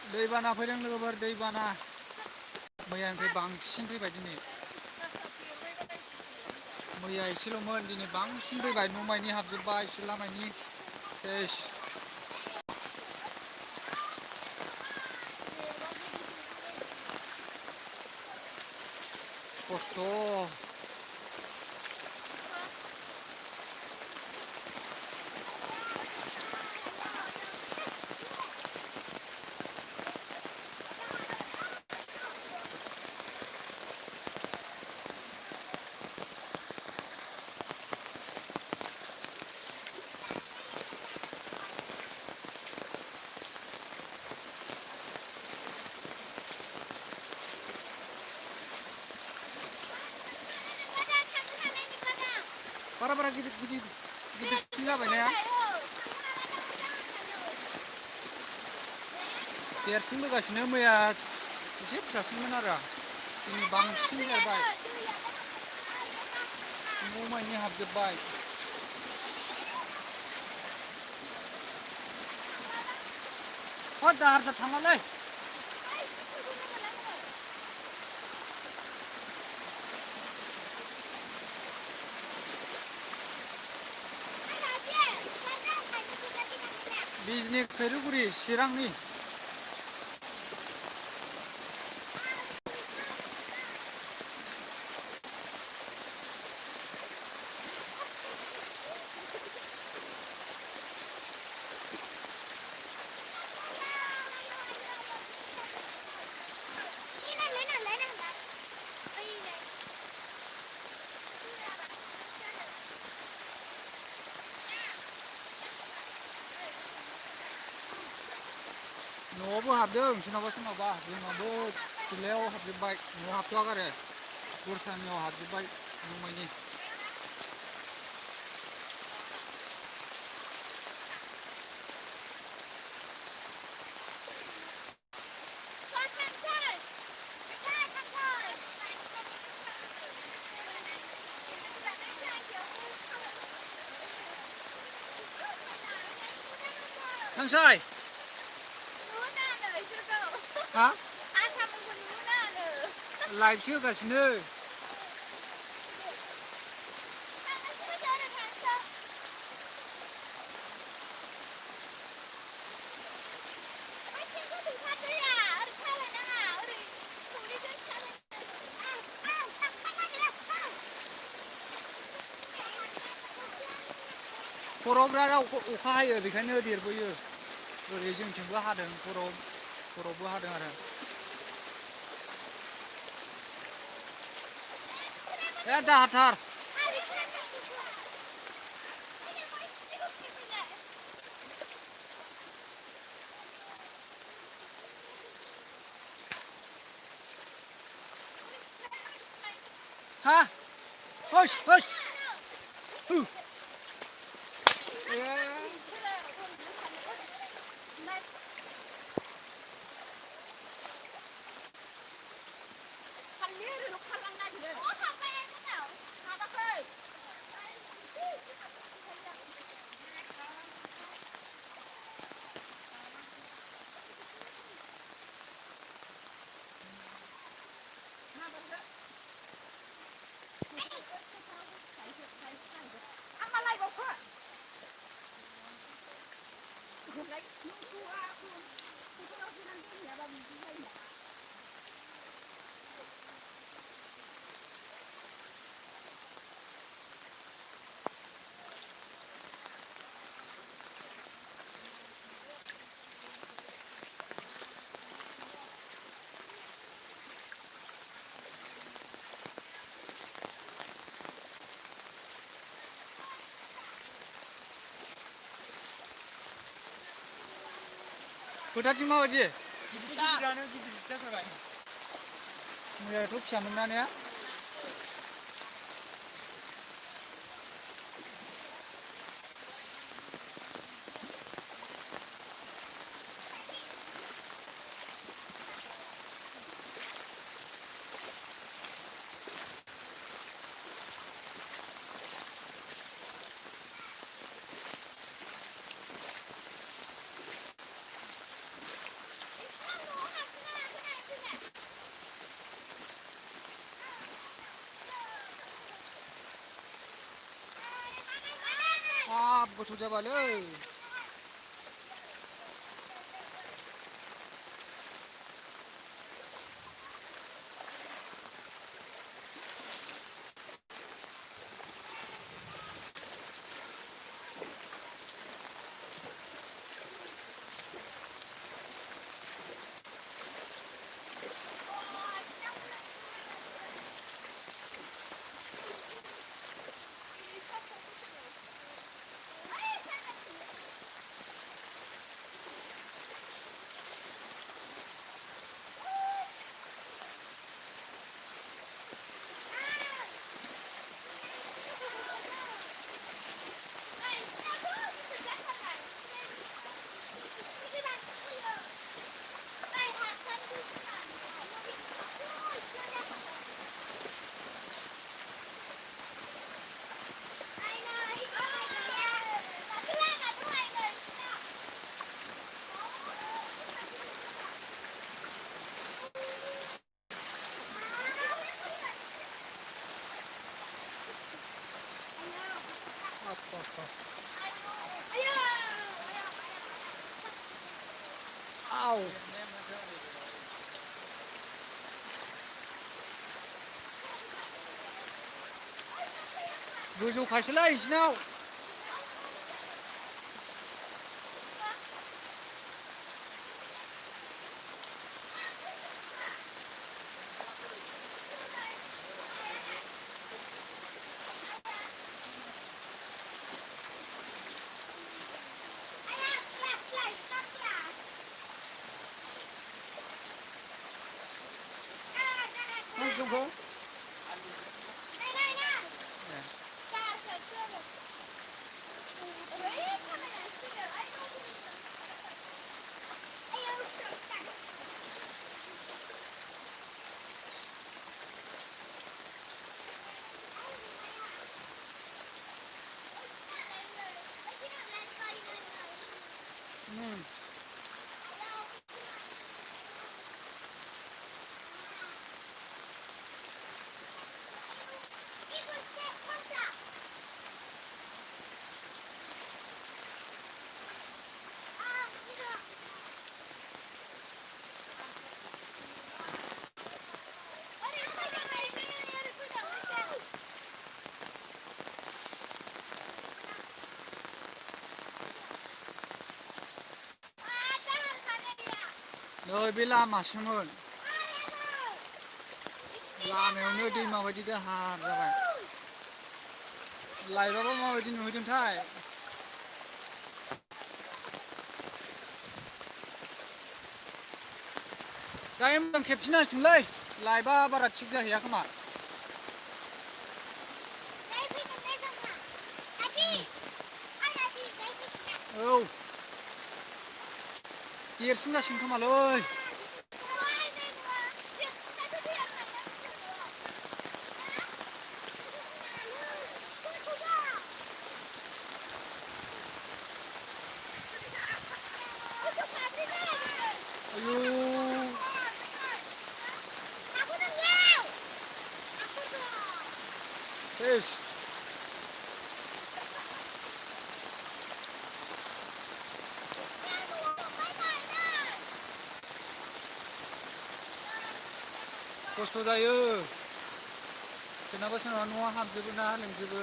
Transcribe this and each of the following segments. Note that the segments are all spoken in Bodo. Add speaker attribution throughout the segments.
Speaker 1: दैबाना फैदों लोगोफोर दैबाना मैयानिफ्राय बांसिन फैबाय दिनै मैया एसेल'मोन दिनै बांसिन फैबाय न' मानि हाबजोब्बाय सिथला मानि सेस खस्थ' बारा गिदिरसिन जाबाय ने देरसिनबोगासिनो मैया एसे फिसासिनमोन आरो दिनै बांसिन देरबाय न' मानि हाबजोब्बाय दाहार थांनालै बिजनि खैरोगुरि चिरांनि न'आवबो हाबदों सोरनावबा सोरनावबा जोंनावबो सिथ्लायाव हाबजोब्बाय न'आव हाबथ'वाखै आरो दरसानियाव हाबजोब्बाय न' मानि थांसै हा लाइभसो होगासिनो खर'आव बिराद अखा हायो बेखायनो देरबोयो ओरै जोंथिंबो हादों खर'आवबो हादों आरो ए दाहारथार हा होस फोथारथिं माबायदि गिदिरानो गिदिर जाथारबाय मैयाथ' फिसामोन ना ने हाब गोथौ जाबालै Au गोजौखायसोलै नोंसिनाव मा संखो नै बे लामासोमोन लामायावनो दैमा बायदि दाहार जाबाय लाइभाबा माबायदि नुहैदोंथाय दायो मोजां खेबफिननांसिगोनलै लाइभा बारा थिग जाहैया खोमा औ देरसिनगासिनो खोमालै Fish. खस्थ' जायो सोरनाबा सोरनाबा न'आ हाबजोबो ना लोमजोबो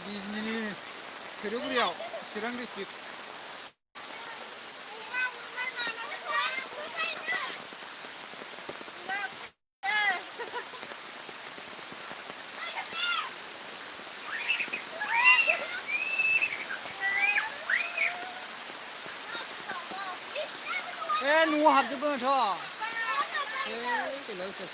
Speaker 1: बिजनीनि खैरोगुरियाव चिरां डिस्ट्रिक्ट न'आव हाबजोबोनोथ' गैला सेस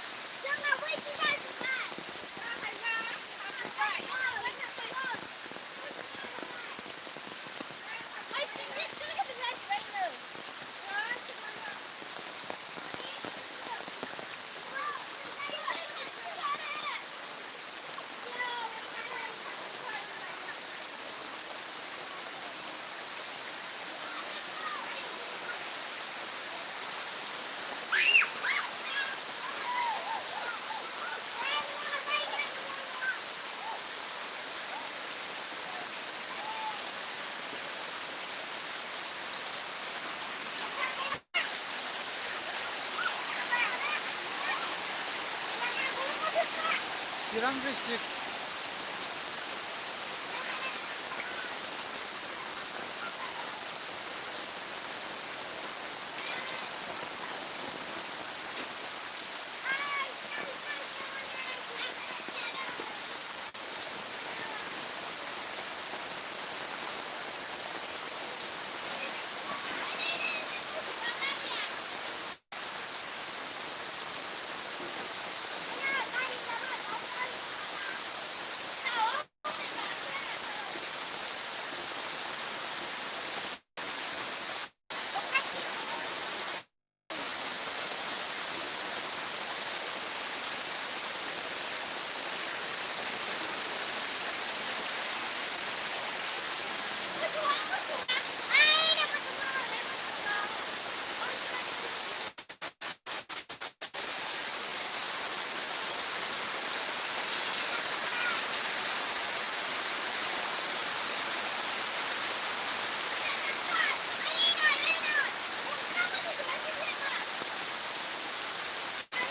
Speaker 1: चिरां डिस्ट्रिक्ट